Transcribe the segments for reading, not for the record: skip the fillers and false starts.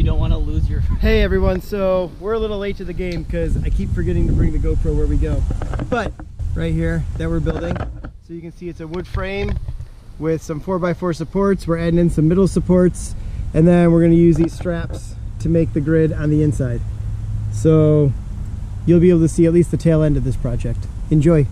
you don't want to lose your... Hey everyone, so we're a little late to the game because I keep forgetting to bring the GoPro where we go. But right here that we're building, so you can see it's a wood frame with some 4x4 supports. We're adding in some middle supports, and then we're going to use these straps to make the grid on the inside. So you'll be able to see at least the tail end of this project. Enjoy.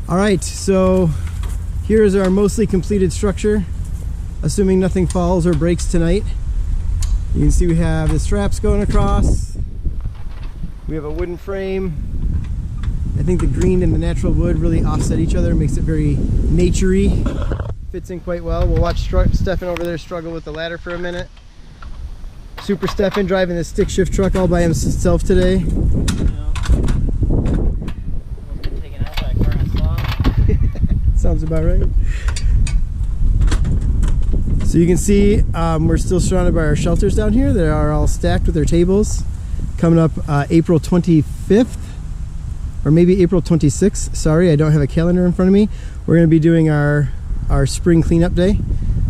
Alright, so here's our mostly completed structure, assuming nothing falls or breaks tonight. You can see we have the straps going across. We have a wooden frame. I think the green and the natural wood really offset each other, makes it very naturey. Fits in quite well. We'll watch Stefan over there struggle with the ladder for a minute. Super Stefan driving the stick shift truck all by himself today. Sounds about right. So you can see we're still surrounded by our shelters down here. They are all stacked with their tables. Coming up April 25th, or maybe April 26th. Sorry, I don't have a calendar in front of me. We're going to be doing our spring cleanup day.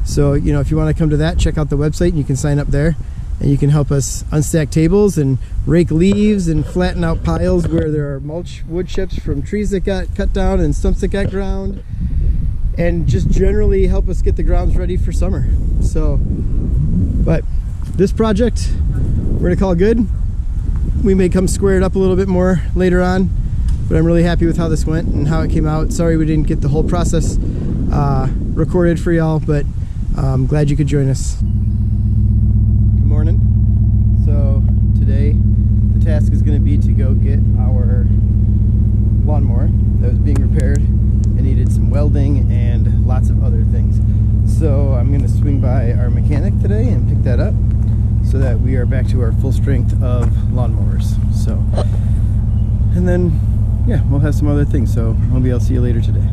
So, you know, if you want to come to that, check out the website. You can sign up there, and you can help us unstack tables and rake leaves and flatten out piles where there are mulch wood chips from trees that got cut down and stumps that got ground, and just generally help us get the grounds ready for summer. So, but this project we're gonna call good. We may come square it up a little bit more later on, but I'm really happy with how this went and how it came out. Sorry we didn't get the whole process recorded for y'all, but I'm glad you could join us. Good morning. So today the task is going to be to go get our lawnmower that was being repaired and needed some welding and lots of other things. So I'm going to swing by our mechanic today and pick that up so that we are back to our full strength of lawnmowers. So, and then yeah, we'll have some other things. So maybe I'll see you later today.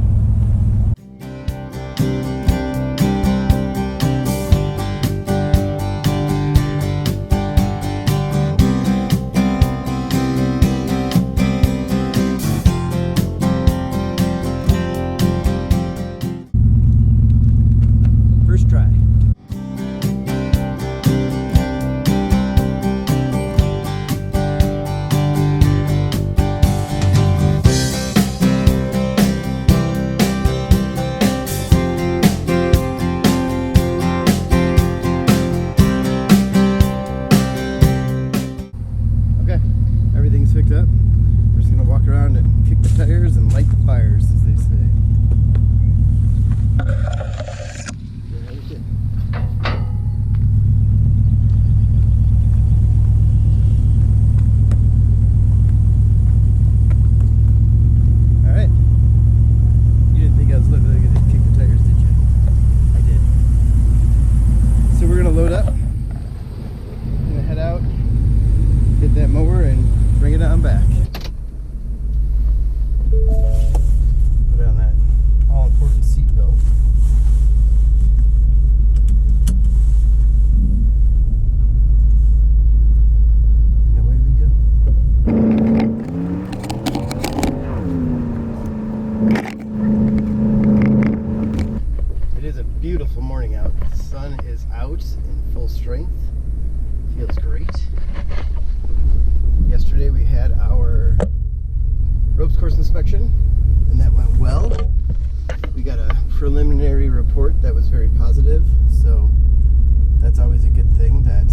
strength. Feels great. Yesterday we had our ropes course inspection, and that went well. We got a preliminary report that was very positive, so that's always a good thing that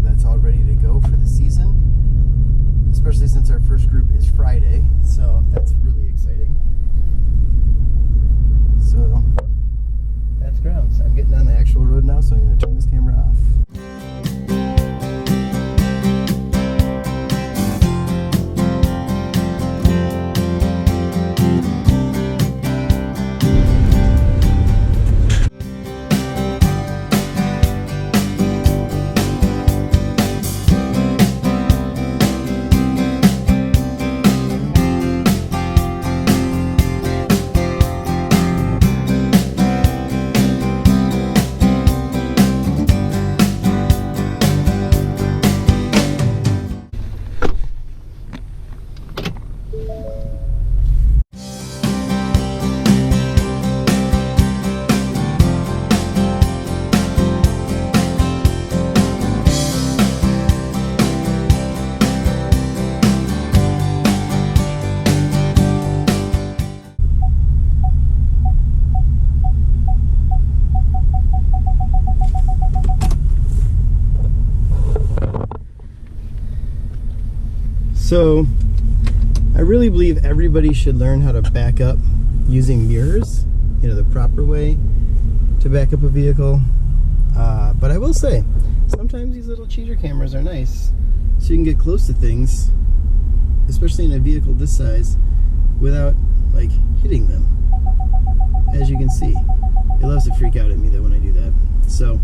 that's all ready to go for the season, especially since our first group is Friday, so that's really exciting. So that's grounds. I'm getting on the actual road now, so I'm going to turn this camera off. So I really believe everybody should learn how to back up using mirrors, the proper way to back up a vehicle. But I will say, sometimes these little cheater cameras are nice, so you can get close to things, especially in a vehicle this size, without like hitting them. As you can see, it loves to freak out at me that when I do that. So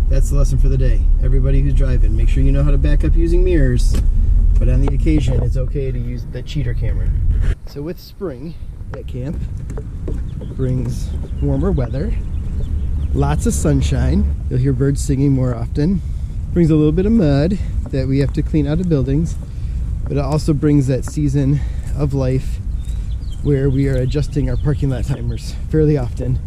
that's the lesson for the day. Everybody who's driving, make sure you know how to back up using mirrors. But on the occasion, it's okay to use the cheater camera. So with spring at camp brings warmer weather, lots of sunshine. You'll hear birds singing more often. Brings a little bit of mud that we have to clean out of buildings, but it also brings that season of life where we are adjusting our parking lot timers fairly often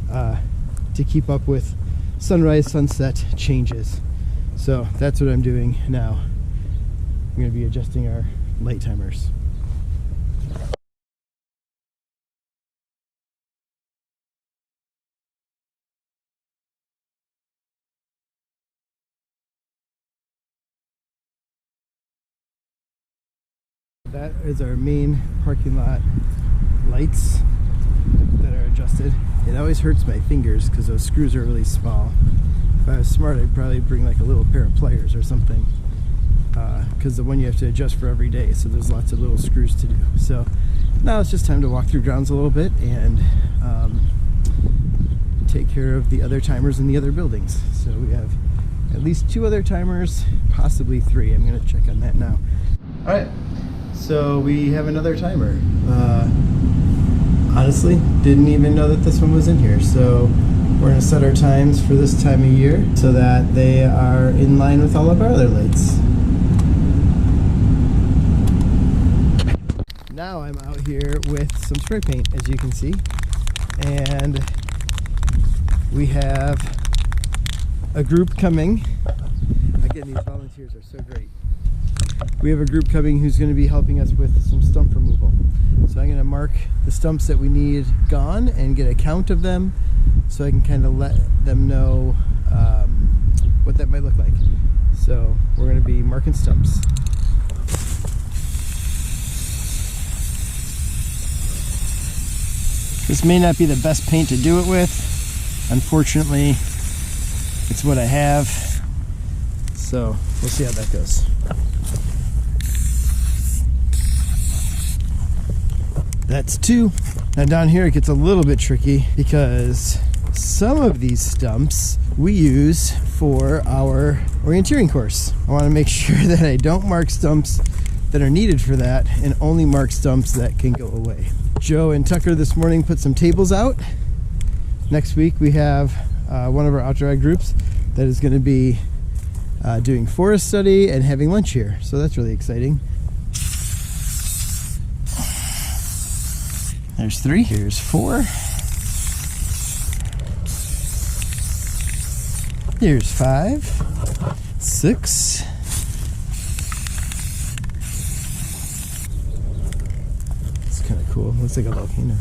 to keep up with sunrise, sunset changes. So that's what I'm doing now. I'm going to be adjusting our light timers. That is our main parking lot lights that are adjusted. It always hurts my fingers because those screws are really small. If I was smart, I'd probably bring like a little pair of pliers or something. Because the one you have to adjust for every day, so there's lots of little screws to do. So now it's just time to walk through grounds a little bit and take care of the other timers in the other buildings. So we have at least 2 other timers, possibly 3. I'm going to check on that now. All right, so we have another timer. Honestly, didn't even know that this one was in here. So we're going to set our times for this time of year so that they are in line with all of our other lights. Now I'm out here with some spray paint, as you can see, and we have a group coming. Again, these volunteers are so great. We have a group coming who's going to be helping us with some stump removal. So I'm going to mark the stumps that we need gone and get a count of them so I can kind of let them know what that might look like. So we're going to be marking stumps. This may not be the best paint to do it with. Unfortunately, it's what I have. So we'll see how that goes. That's 2. Now down here it gets a little bit tricky because some of these stumps we use for our orienteering course. I want to make sure that I don't mark stumps that are needed for that and only mark stumps that can go away. Joe and Tucker this morning put some tables out. Next week we have one of our outdoor ag groups that is going to be doing forest study and having lunch here. So that's really exciting. There's 3. Here's 4. Here's 5, 6. It's kind of cool. Looks like a volcano.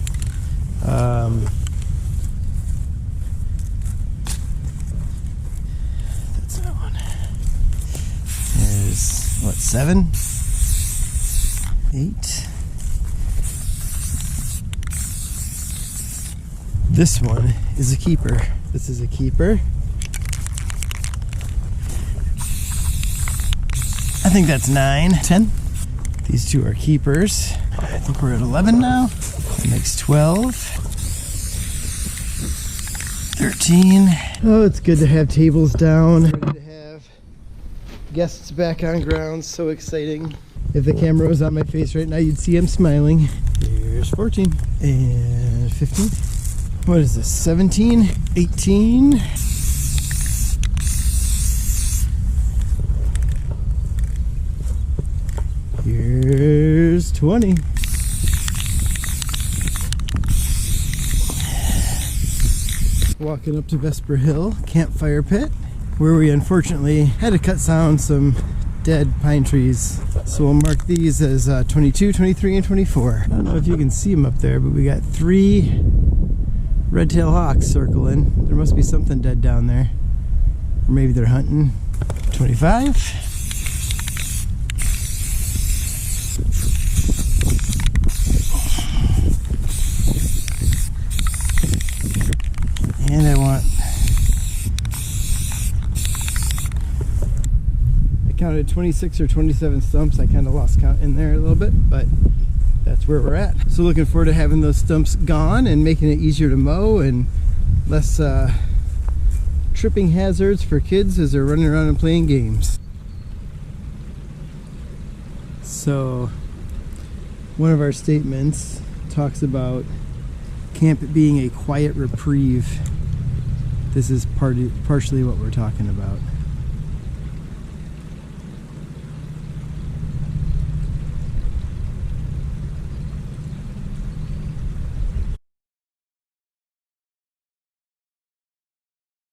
That's that one. There's what, 7, 8. This one is a keeper. This is a keeper. I think that's 9, 10. These two are keepers. I think we're at 11 now. That makes 12. 13. Oh, it's good to have tables down. Ready to have guests back on ground. So exciting. If the camera was on my face right now, you'd see I'm smiling. Here's 14 and 15. What is this? 17, 18. Here's 20. Walking up to Vesper Hill Campfire Pit, where we unfortunately had to cut down some dead pine trees. So we'll mark these as 22, 23, and 24. I don't know if you can see them up there, but we got 3 red-tailed hawks circling. There must be something dead down there. Or maybe they're hunting. 25. And I counted 26 or 27 stumps. I kind of lost count in there a little bit, but that's where we're at. So looking forward to having those stumps gone and making it easier to mow and less tripping hazards for kids as they're running around and playing games. So one of our statements talks about camp being a quiet reprieve. This is partially what we're talking about.